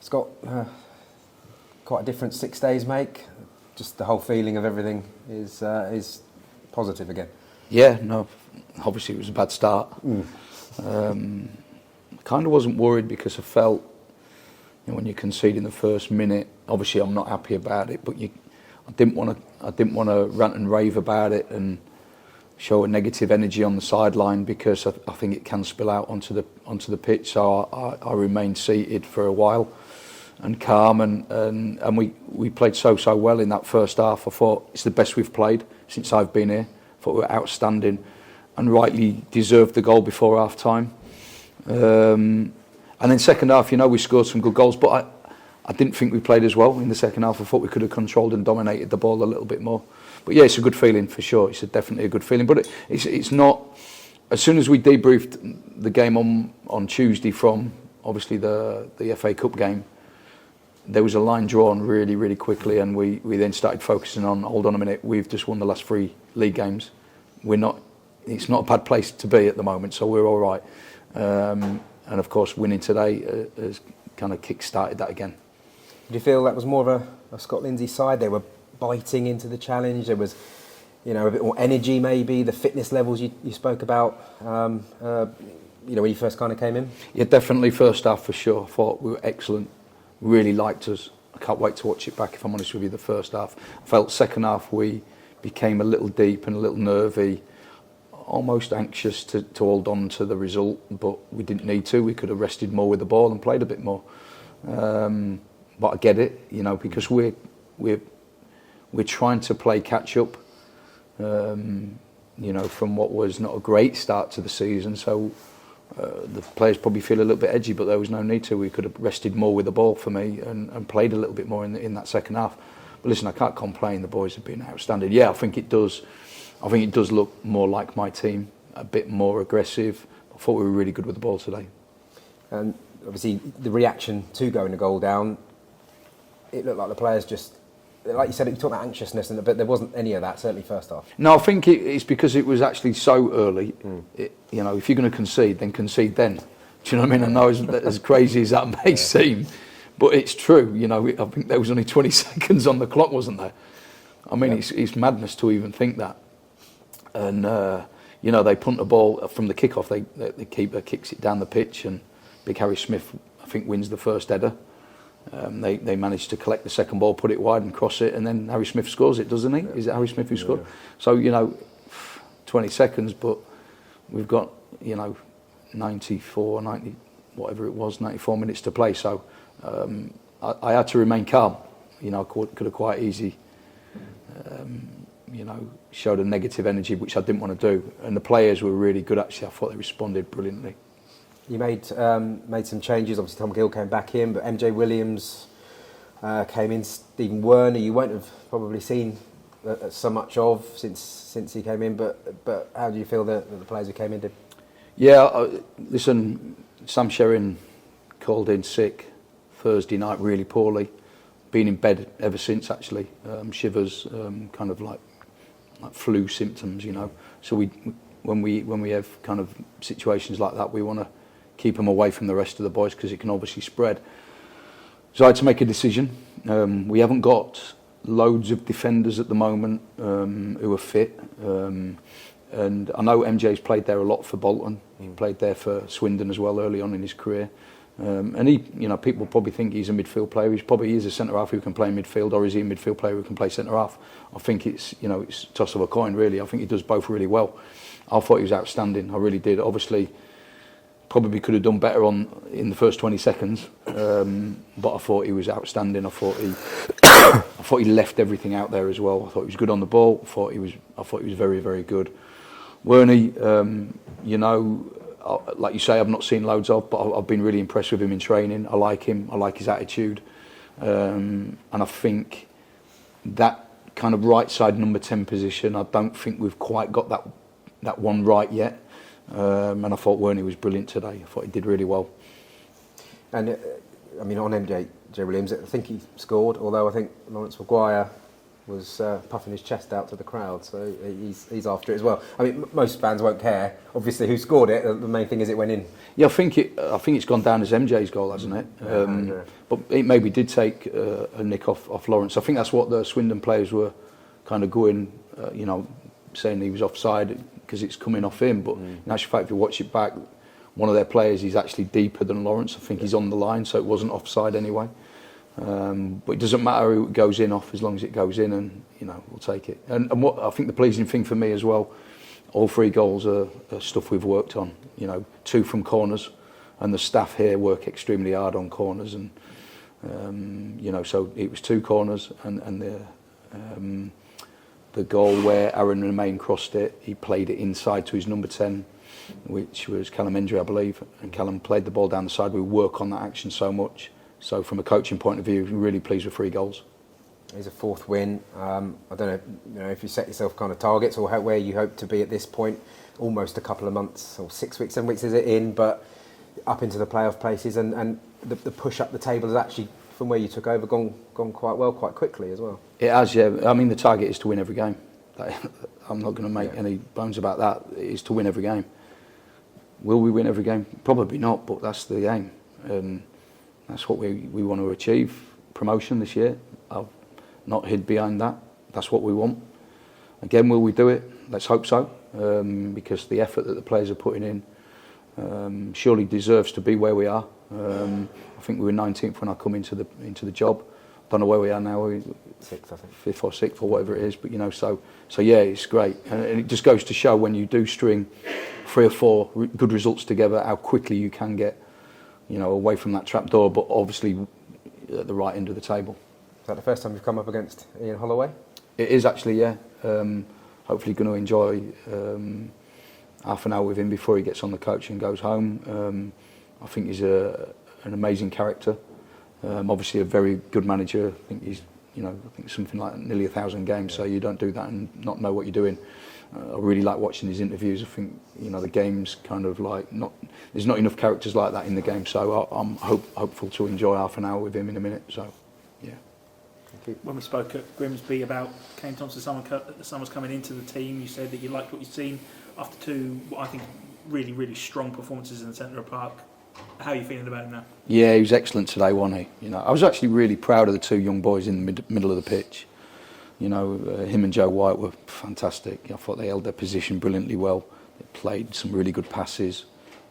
Scott, quite a different 6 days make. Just the whole feeling of everything is positive again. Yeah, no, obviously it was a bad start. Kind of wasn't worried because I felt, when you concede in the first minute, obviously I'm not happy about it, but I didn't want to rant and rave about it and show a negative energy on the sideline, because I think it can spill out onto the pitch. So I remained seated for a while and calm, and we played so well in that first half. I thought it's the best we've played since I've been here. I thought we were outstanding and rightly deserved the goal before half time. And then second half, we scored some good goals, but I didn't think we played as well in the second half. I thought we could have controlled and dominated the ball a little bit more. But yeah, it's a good feeling for sure. It's definitely a good feeling. But it's not. As soon as we debriefed the game on Tuesday from obviously the FA Cup game, there was a line drawn really quickly, and we then started focusing on, hold on a minute, we've just won the last 3 league games. It's not a bad place to be at the moment, so we're all right. And of course, winning today has kind of kick-started that again. Do you feel that was more of a Scott Lindsey side? They were biting into the challenge. There was, a bit more energy, maybe. The fitness levels you spoke about, when you first kind of came in. Yeah, definitely first half for sure. I thought we were excellent. Really liked us. I can't wait to watch it back. If I'm honest with you, the first half. I felt second half we became a little deep and a little nervy, almost anxious to hold on to the result, but we didn't need to. We could have rested more with the ball and played a bit more. But I get it, because we're trying to play catch up, from what was not a great start to the season. So the players probably feel a little bit edgy, but there was no need to. We could have rested more with the ball for me and played a little bit more in that second half. But listen, I can't complain. The boys have been outstanding. Yeah, I think it does look more like my team, a bit more aggressive. I thought we were really good with the ball today. And obviously the reaction to going a goal down, it looked like the players just, like you said, you talked about anxiousness, but there wasn't any of that, certainly first half. No, I think it's because it was actually so early. If you're going to concede, then concede then. Do you know what I mean? I know as crazy as that may seem, but it's true. I think there was only 20 seconds on the clock, wasn't there? I mean, it's madness to even think that. And, they punt the ball from the kickoff. The keeper kicks it down the pitch, and Big Harry Smith, I think, wins the first header. They managed to collect the second ball, put it wide and cross it, and then Harry Smith scores it, doesn't he? Yeah. Is it Harry Smith who scored? Yeah. So, 20 seconds, but we've got, 94 minutes to play. So I had to remain calm. I could have quite easy, showed a negative energy, which I didn't want to do. And the players were really good, actually. I thought they responded brilliantly. You made some changes. Obviously, Tom Gill came back in, but MJ Williams came in. Stephen Werner, you won't have probably seen so much of since he came in. But how do you feel that the players who came in did? Yeah, listen, Sam Sherrin called in sick Thursday night, really poorly. Been in bed ever since, actually. Shivers, kind of like flu symptoms, So when we have kind of situations like that, we want to keep them away from the rest of the boys because it can obviously spread. So I had to make a decision. We haven't got loads of defenders at the moment who are fit. And I know MJ's played there a lot for Bolton. He played there for Swindon as well early on in his career. And he, people probably think he's a midfield player. He probably is a centre-half who can play midfield, or is he a midfield player who can play centre-half? I think it's a toss of a coin, really. I think he does both really well. I thought he was outstanding. I really did. Obviously, probably could have done better in the first 20 seconds, but I thought he was outstanding. I thought he left everything out there as well. I thought he was good on the ball. I thought he was very, very good. Wernie, like you say, I've not seen loads of, but I've been really impressed with him in training. I like him. I like his attitude, and I think that kind of right side number 10 position, I don't think we've quite got that one right yet. And I thought Wernie was brilliant today. I thought he did really well. And on MJ Williams, I think he scored, although I think Lawrence Maguire was puffing his chest out to the crowd, so he's after it as well. I mean, most fans won't care, obviously, who scored it. The main thing is it went in. Yeah, I think it's gone down as MJ's goal, hasn't it? Yeah. But it maybe did take a nick off Lawrence. I think that's what the Swindon players were kind of going, saying he was offside because it's coming off him. But in actual fact, if you watch it back, one of their players is actually deeper than Lawrence. I think he's on the line, so it wasn't offside anyway. But it doesn't matter who it goes in off as long as it goes in, and we'll take it. And what I think the pleasing thing for me as well, all 3 goals are stuff we've worked on. 2 from corners, and the staff here work extremely hard on corners. And so it was 2 corners, and the goal where Arron Davies crossed it, he played it inside to his number 10, which was Callum Hendry, I believe. And Callum played the ball down the side. We work on that action so much. So from a coaching point of view, we're really pleased with 3 goals. It's a 4th win. I don't know, if you set yourself kind of targets or where you hope to be at this point. Almost a couple of months, or 6 weeks, 7 weeks is it in, but up into the playoff places, and the push up the table has actually, from where you took over, gone quite well, quite quickly as well. It has, yeah. I mean, the target is to win every game. I'm not going to make any bones about that. It is to win every game. Will we win every game? Probably not, but that's the aim, and that's what we want to achieve. Promotion this year. I've not hid behind that. That's what we want. Again, will we do it? Let's hope so, because the effort that the players are putting in surely deserves to be where we are. I think we were 19th when I come into the job. Don't know where we are now. We're 6th, I think. 5th or 6th or whatever it is. But so yeah, it's great, and it just goes to show when you do string 3 or 4 good results together, how quickly you can get, away from that trap door. But obviously, at the right end of the table. Is that the first time you've come up against Ian Holloway? It is actually, yeah. Hopefully going to enjoy half an hour with him before he gets on the coach and goes home. I think he's an amazing character. Obviously a very good manager. I think he's, I think something like nearly 1,000 games, so you don't do that and not know what you're doing. I really like watching his interviews. I think, the game's kind of like there's not enough characters like that in the game, so I'm hopeful to enjoy half an hour with him in a minute, so yeah. When we spoke at Grimsby about Kane Thompson, someone's coming into the team, you said that you liked what you'd seen after 2, what I think, really, really strong performances in the centre of the park. How are you feeling about him now? Yeah, he was excellent today, wasn't he? I was actually really proud of the 2 young boys in the middle of the pitch. Him and Joe White were fantastic. I thought they held their position brilliantly well. They played some really good passes.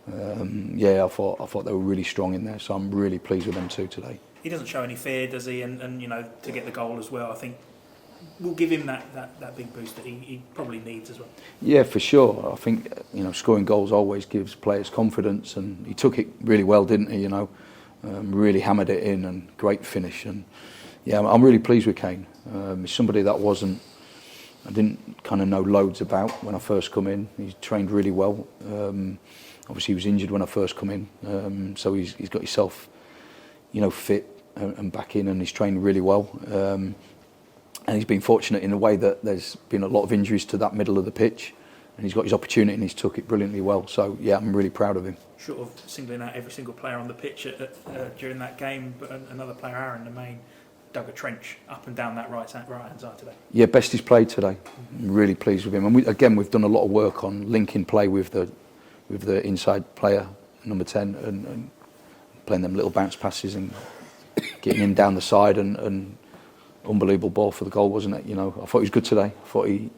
I thought they were really strong in there, so I'm really pleased with them too today. He doesn't show any fear, does he? And to get the goal as well, I think we'll give him that big boost that he probably needs as well. Yeah, for sure. I think scoring goals always gives players confidence, and he took it really well, didn't he? Really hammered it in, and great finish. And yeah, I'm really pleased with Kane. He's somebody that I didn't kind of know loads about when I first come in. He's trained really well. Obviously, he was injured when I first come in, so he's got himself, fit and back in, and he's trained really well. And he's been fortunate in a way that there's been a lot of injuries to that middle of the pitch, and he's got his opportunity and he's took it brilliantly well. So yeah, I'm really proud of him. Short of singling out every single player on the pitch during that game, but another player, Arron Davies, dug a trench up and down that right hand side today. Yeah, best he's played today. I'm really pleased with him. And we've done a lot of work on linking play with the inside player, number 10, and playing them little bounce passes and getting him down the side, and unbelievable ball for the goal, wasn't it? I thought he was good today. I thought he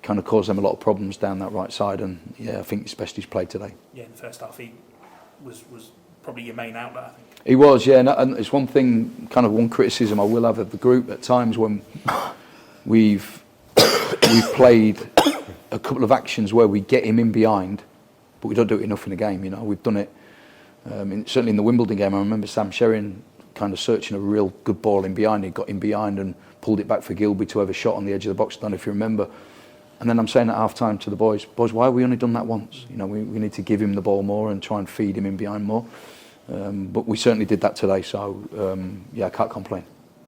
kind of caused them a lot of problems down that right side, and yeah, I think it's best he's played today. Yeah, in the first half he was probably your main outlet, I think. He was, yeah, and it's one thing, kind of one criticism I will have of the group at times when we've played a couple of actions where we get him in behind, but we don't do it enough in the game. We've done it certainly in the Wimbledon game. I remember Sam Sherrin kind of searching a real good ball in behind. He got in behind and pulled it back for Gilby to have a shot on the edge of the box. I don't know if you remember. And then I'm saying at half time to the boys, why have we only done that once? We need to give him the ball more and try and feed him in behind more. But we certainly did that today, so yeah, I can't complain.